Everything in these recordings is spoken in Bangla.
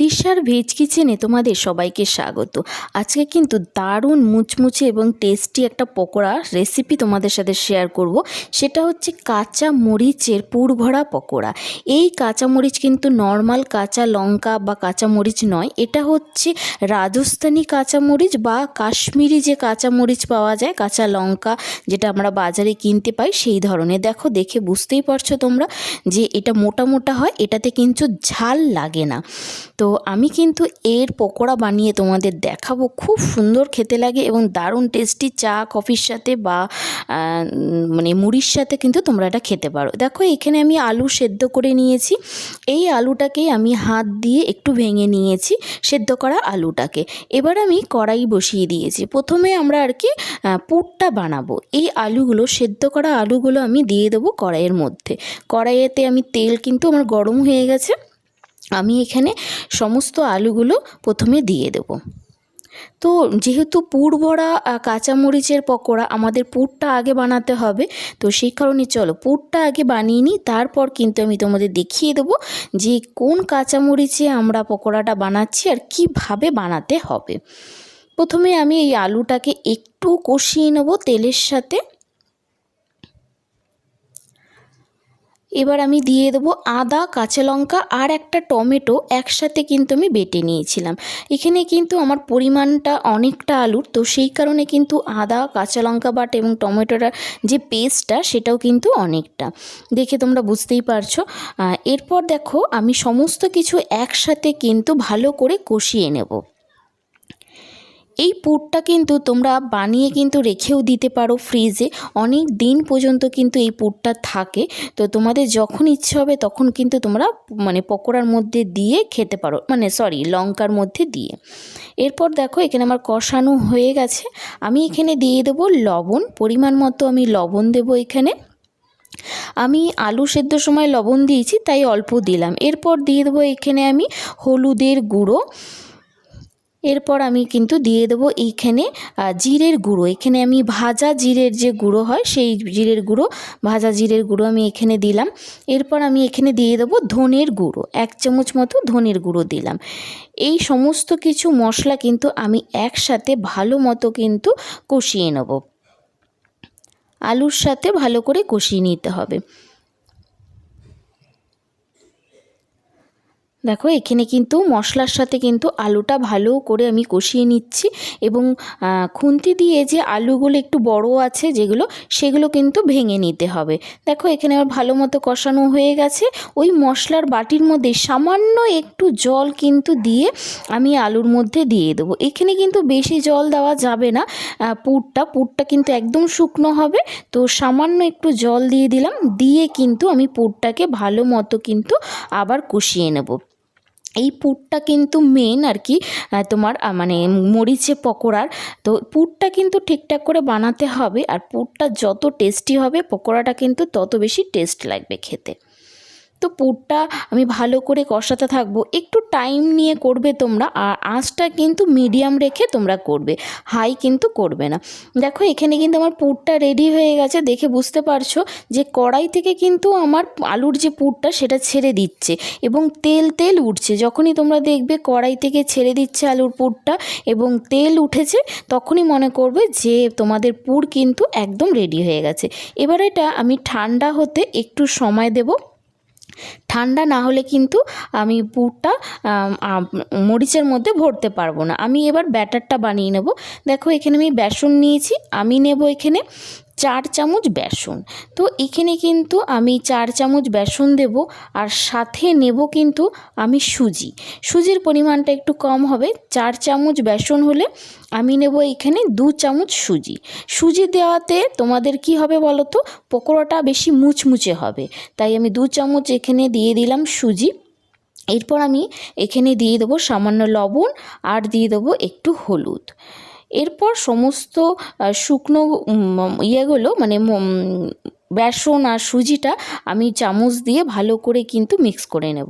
দিশার ভেজ কিচেনে তোমাদের সবাইকে স্বাগত। আজকে কিন্তু দারুণ মুচমুচে এবং টেস্টি একটা পকোড়া রেসিপি তোমাদের সাথে শেয়ার করব। সেটা হচ্ছে কাঁচা মরিচের পুরভরা পকোড়া। এই কাঁচা মরিচ কিন্তু নর্মাল কাঁচা লঙ্কা বা কাঁচা মরিচ নয়, এটা হচ্ছে রাজস্থানি কাঁচা মরিচ বা কাশ্মীরি যে কাঁচা মরিচ পাওয়া যায়, কাঁচা লঙ্কা যেটা আমরা বাজারে কিনতে পাই সেই ধরনের। দেখো, দেখে বুঝতেই পারছো তোমরা যে এটা মোটা মোটা হয়, এটাতে কিন্তু ঝাল লাগে না। তো আমি কিন্তু এর পকোড়া বানিয়ে তোমাদের দেখাবো, খুব সুন্দর খেতে লাগে এবং দারুণ টেস্টি। চা কফির সাথে বা মুড়ির সাথে কিন্তু তোমরা এটা খেতে পারো। দেখো, এখানে আমি আলু সেদ্ধ করে নিয়েছি। এই আলুটাকেই আমি হাত দিয়ে একটু ভেঙে নিয়েছি, সেদ্ধ করা আলুটাকে। এবার আমি কড়াই বসিয়ে দিয়েছি। প্রথমে আমরা পুরটা বানাবো। এই আলুগুলো, সেদ্ধ করা আলুগুলো আমি দিয়ে দেবো কড়াইয়ের মধ্যে। কড়াইয়েতে আমি তেল কিন্তু আমার গরম হয়ে গেছে। আমি এখানে সমস্ত আলুগুলো প্রথমে দিয়ে দেব। তো যেহেতু পুর ভরা কাঁচামরিচের পকোড়া, আমাদের পুরটা আগে বানাতে হবে। তো সেই কারণে চলো পুরটা আগে বানিয়ে নিই, তারপর কিন্তু আমি তোমাদের দেখিয়ে দেবো যে কোন কাঁচামরিচে আমরা পকোড়াটা বানাচ্ছি আর কিভাবে বানাতে হবে। প্রথমে আমি এই আলুটাকে একটু কষিয়ে নেব তেলের সাথে। এবার আমি দিয়ে দেবো আদা, কাঁচা লঙ্কা আর একটা টমেটো একসাথে কিন্তু আমি বেটে নিয়েছিলাম। এখানে কিন্তু আমার পরিমাণটা অনেকটা আলুর, তো সেই কারণে কিন্তু আদা, কাঁচা লঙ্কা বাটা এবং টমেটোটার যে পেস্টটা সেটাও কিন্তু অনেকটা, দেখে তোমরা বুঝতেই পারছো। এরপর দেখো, আমি সমস্ত কিছু একসাথে কিন্তু ভালো করে কষিয়ে নেব। এই পুরটা কিন্তু তোমরা বানিয়ে কিন্তু রেখেও দিতে পারো ফ্রিজে, অনেক দিন পর্যন্ত কিন্তু এই পুরটা থাকে। তো তোমাদের যখন ইচ্ছে হবে তখন কিন্তু তোমরা পকোড়ার মধ্যে দিয়ে খেতে পারো, লঙ্কার মধ্যে দিয়ে। এরপর দেখো, এখানে আমার কষানো হয়ে গেছে। আমি এখানে দিয়ে দেবো লবণ, পরিমাণ মতো আমি লবণ দেবো এখানে। আমি আলু সেদ্ধর সময় লবণ দিয়েছি তাই অল্প দিলাম। এরপর দিয়ে দেবো এখানে আমি হলুদের গুঁড়ো। এরপর আমি কিন্তু দিয়ে দেবো এইখানে জিরের গুঁড়ো। এখানে আমি ভাজা জিরের যে গুঁড়ো হয় সেই জিরের গুঁড়ো, ভাজা জিরের গুঁড়ো আমি এখানে দিলাম। এরপর আমি এখানে দিয়ে দেবো ধনের গুঁড়ো, 1 চামচ মতো ধনের গুঁড়ো দিলাম। এই সমস্ত কিছু মশলা কিন্তু আমি একসাথে ভালো মতো কিন্তু কষিয়ে নেব। আলুর সাথে ভালো করে কষিয়ে নিতে হবে। দেখো, এখানে কিন্তু মশলার সাথে কিন্তু আলুটা ভালো করে আমি কষিয়ে নিচ্ছি এবং খুন্তি দিয়ে যে আলুগুলো একটু বড় আছে যেগুলো, সেগুলো কিন্তু ভেঙে নিতে হবে। দেখো, এখানে আমার ভালো মতো কষানো হয়ে গেছে। ওই মশলার বাটির মধ্যে সামান্য একটু জল কিন্তু দিয়ে আমি আলুর মধ্যে দিয়ে দেবো। এখানে কিন্তু বেশি জল দেওয়া যাবে না, পুরটা কিন্তু একদম শুকনো হবে। তো সামান্য একটু জল দিয়ে দিলাম, দিয়ে কিন্তু আমি পুরটাকে ভালো মতো কিন্তু আবার কষিয়ে নেব। এই পুরটা কিন্তু মেন তোমার মরিচে পকোড়ার। তো পুরটা কিন্তু ঠিকঠাক করে বানাতে হবে, আর পুরটা যত টেস্টি হবে পকোড়াটা কিন্তু তত বেশি টেস্ট লাগবে খেতে। তো পুরটা আমি ভালো করে কষাতে থাকবো, একটু টাইম নিয়ে করবে তোমরা, আর আঁচটা কিন্তু মিডিয়াম রেখে তোমরা করবে, হাই কিন্তু করবে না। দেখো, এখানে কিন্তু আমার পুরটা রেডি হয়ে গেছে। দেখে বুঝতে পারছো যে কড়াই থেকে কিন্তু আমার আলুর যে পুরটা সেটা ছেড়ে দিচ্ছে এবং তেল তেল উঠছে। যখনই তোমরা দেখবে কড়াই থেকে ছেড়ে দিচ্ছে আলুর পুরটা এবং তেল উঠেছে, তখনই মনে করবে যে তোমাদের পুর কিন্তু একদম রেডি হয়ে গেছে। এবার এটা আমি ঠান্ডা হতে একটু সময় দেব। ঠান্ডা না হলে কিন্তু আমি পুরটা মরিচের মধ্যে ভরতে পারবো না। আমি এবার ব্যাটারটা বানিয়ে নেব। দেখো, এখানে আমি বেসন নিয়েছি, আমি নেব এখানে 4 চামচ বেসন। তো এখানে কিন্তু আমি 4 চামচ বেসন দেব, আর সাথে নেব কিন্তু আমি সুজির পরিমাণটা একটু কম হবে। 4 চামচ বেসন হলে আমি নেব এখানে 2 চামচ সুজি দেওয়াতে তোমাদের কি হবে বলো তো, পকোড়াটা বেশি মুচমুচে হবে, তাই আমি 2 চামচ এখানে দিয়ে দিলাম সুজি। এরপর আমি এখানে দিয়ে দেবো সামান্য লবণ আর দিয়ে দেবো একটু হলুদ। এরপর সমস্ত শুকনো ইয়েগুলো বেসন আর সুজিটা আমি চামচ দিয়ে ভালো করে কিন্তু মিক্স করে নেব।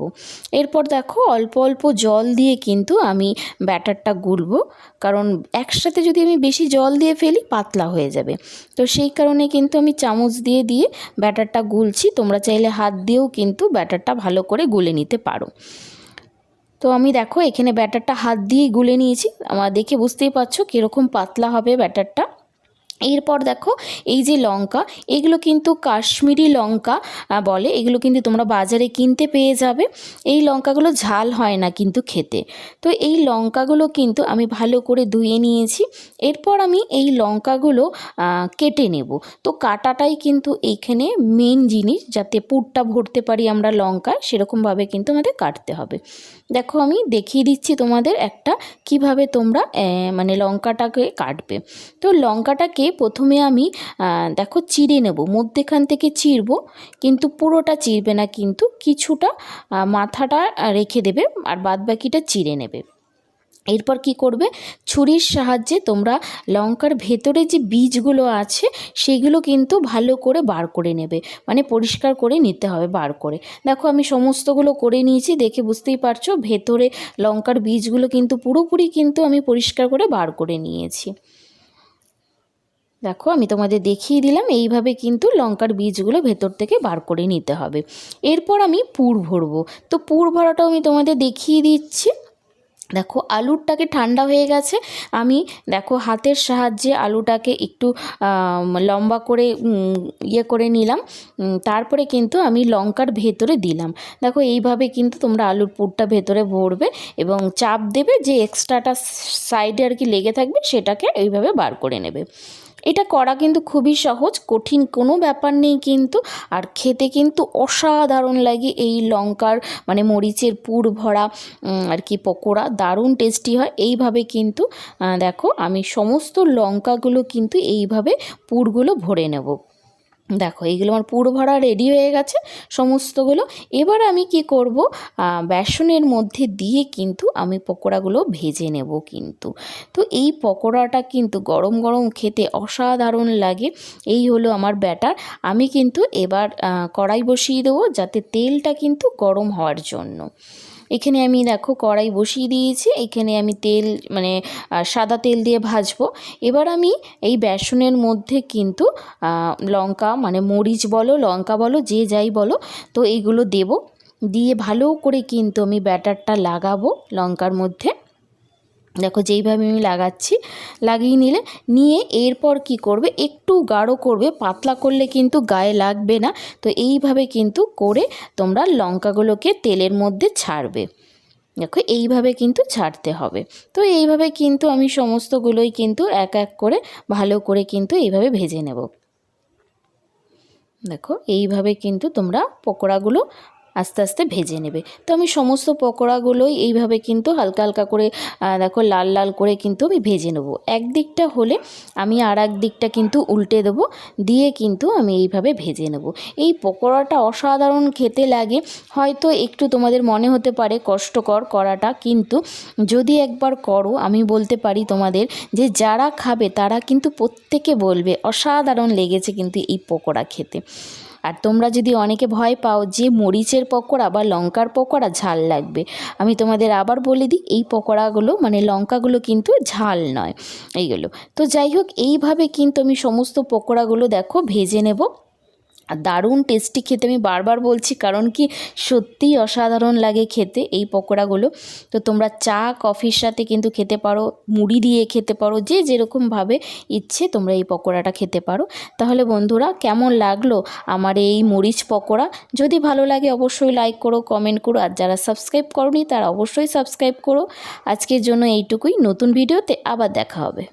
এরপর দেখো, অল্প অল্প জল দিয়ে কিন্তু আমি ব্যাটারটা গুলবো, কারণ একসাথে যদি আমি বেশি জল দিয়ে ফেলি পাতলা হয়ে যাবে। তো সেই কারণে কিন্তু আমি চামচ দিয়ে দিয়ে ব্যাটারটা গুলছি। তোমরা চাইলে হাত দিয়েও কিন্তু ব্যাটারটা ভালো করে গুলে নিতে পারো। তো আমি দেখো এখানে ব্যাটারটা হাত দিয়ে গুলে নিয়েছি, আমার দেখে বুঝতেই পারছো কীরকম পাতলা হবে ব্যাটারটা। এরপর দেখো এই যে লঙ্কা, এগুলো কিন্তু কাশ্মীরি লঙ্কা বলে, এগুলো কিন্তু তোমরা বাজারে কিনতে পেয়ে যাবে। এই লঙ্কাগুলো ঝাল হয় না কিন্তু খেতে। তো এই লঙ্কাগুলো কিন্তু আমি ভালো করে ধুয়ে নিয়েছি। এরপর আমি এই লঙ্কাগুলো কেটে নেব। তো কাটাটাই কিন্তু এইখানে মেন জিনিস, যাতে পুরটা ভরতে পারি আমরা লঙ্কা, সেরকমভাবে কিন্তু আমাদের কাটতে হবে। দেখো আমি দেখিয়ে দিচ্ছি তোমাদের একটা কিভাবে তোমরা মানে লঙ্কাটাকে কাটবে। তো লঙ্কাটাকে প্রথমে আমি দেখো চিড়ে নেব, মধ্যেখান থেকে চিরবো, কিন্তু পুরোটা চিরবে না, কিন্তু কিছুটা মাথাটা রেখে দেবে আর বাদবাকিটা চিড়ে নেবে। এরপর কি করবে, ছুরির সাহায্যে তোমরা লঙ্কার ভেতরে যে বীজগুলো আছে সেগুলো কিন্তু ভালো করে বার করে নেবে, মানে পরিষ্কার করে নিতে হবে বার করে। দেখো আমি সমস্তগুলো করে নিয়েছি, দেখে বুঝতেই পারছো ভেতরে লঙ্কার বীজগুলো কিন্তু পুরোপুরি কিন্তু আমি পরিষ্কার করে বার করে নিয়েছি। দেখো আমি তোমাদের দেখিয়ে দিলাম, এইভাবে কিন্তু লঙ্কার বীজগুলো ভেতর থেকে বার করে নিতে হবে। এরপর আমি পুর ভরবো। তো পুর ভরাটাও আমি তোমাদের দেখিয়ে দিচ্ছি। দেখো আলুরটাকে ঠান্ডা হয়ে গেছে, আমি দেখো হাতের সাহায্যে আলুটাকে একটু লম্বা করে করে নিলাম। তারপরে কিন্তু আমি লঙ্কার ভেতরে দিলাম। দেখো এইভাবে কিন্তু তোমরা আলুর পুরটা ভেতরে ভরবে এবং চাপ দেবে, যে এক্সট্রাটা সাইডে আর কি লেগে থাকবে সেটাকে এইভাবে বার করে নেবে। এটা করা কিন্তু খুবই সহজ, কঠিন কোনো ব্যাপার নেই কিন্তু। আর খেতে কিন্তু অসাধারণ লাগে এই লঙ্কার মানে মরিচের পুর ভরা আর কি পকোড়া, দারুণ টেস্টি হয়। এইভাবে কিন্তু দেখো আমি সমস্ত লঙ্কাগুলো কিন্তু এইভাবে পুরগুলো ভরে নেব। দেখো এইগুলো আমার পুর ভরা রেডি হয়ে গেছে সমস্তগুলো। এবার আমি কি করব, বেসনের মধ্যে দিয়ে কিন্তু আমি পকোড়াগুলো ভেজে নেব কিন্তু। তো এই পকোড়াটা কিন্তু গরম গরম খেতে অসাধারণ লাগে। এই হলো আমার ব্যাটার। আমি কিন্তু এবার কড়াই বসিয়ে দেবো, যাতে তেলটা কিন্তু গরম হওয়ার জন্য। এখানে আমি দেখো কড়াই বসিয়ে দিয়েছি, এখানে আমি তেল মানে সাদা তেল দিয়ে ভাজবো। এবার আমি এই বেসনের মধ্যে কিন্তু লঙ্কা মানে মরিচ বলো লঙ্কা বলো যে যাই বলো, তো এইগুলো দেব, দিয়ে ভালো করে কিন্তু আমি ব্যাটারটা লাগাবো লঙ্কার মধ্যে। দেখো যেইভাবে আমি লাগাচ্ছি, লাগিয়ে নিয়ে এরপর কি করবে, একটু গাঢ় করবে, পাতলা করলে কিন্তু গায়ে লাগবে না। তো এইভাবে কিন্তু করে তোমরা লঙ্কাগুলোকে তেলের মধ্যে ছাড়বে। দেখো এইভাবে কিন্তু ছাড়তে হবে। তো এইভাবে কিন্তু আমি সমস্তগুলোই কিন্তু এক এক করে ভালো করে কিন্তু এইভাবে ভেজে নেব। দেখো এইভাবে কিন্তু তোমরা পকোড়াগুলো আস্তে আস্তে ভেজে নেবে। তো আমি সমস্ত পকোড়াগুলোই এইভাবে কিন্তু হালকা হালকা করে দেখো লাল লাল করে কিন্তু আমি ভেজে নেব। একদিকটা হলে আমি আর এক দিকটা কিন্তু উল্টে দেবো, দিয়ে কিন্তু আমি এইভাবে ভেজে নেব। এই পকোড়াটা অসাধারণ খেতে লাগে। হয়তো একটু তোমাদের মনে হতে পারে কষ্টকর করাটা, কিন্তু যদি একবার করো আমি বলতে পারি তোমাদের যে যারা খাবে তারা কিন্তু প্রত্যেকে বলবে অসাধারণ লেগেছে কিন্তু এই পকোড়া খেতে। আর তোমরা যদি অনেকে ভয় পাও যে মরিচের পকোড়া বা লঙ্কার পকোড়া ঝাল লাগবে, আমি তোমাদের আবার বলে দিই এই পকোড়াগুলো মানে লঙ্কাগুলো কিন্তু ঝাল নয় এইগুলো। তো যাই হোক এইভাবে কিন্তু আমি সমস্ত পকোড়াগুলো দেখো ভেজে নেব। আর দারুণ টেস্টি খেতে, আমি বারবার বলছি, কারণ কি সত্যিই অসাধারণ লাগে খেতে এই পকোড়াগুলো। তো তোমরা চা কফির সাথে কিন্তু খেতে পারো, মুড়ি দিয়ে খেতে পারো, যে যেরকমভাবে ইচ্ছে তোমরা এই পকোড়াটা খেতে পারো। তাহলে বন্ধুরা কেমন লাগলো আমার এই মরিচ পকোড়া? যদি ভালো লাগে অবশ্যই লাইক করো, কমেন্ট করো, আর যারা সাবস্ক্রাইব করোনি তারা অবশ্যই সাবস্ক্রাইব করো। আজকের জন্য এইটুকুই, নতুন ভিডিওতে আবার দেখা হবে।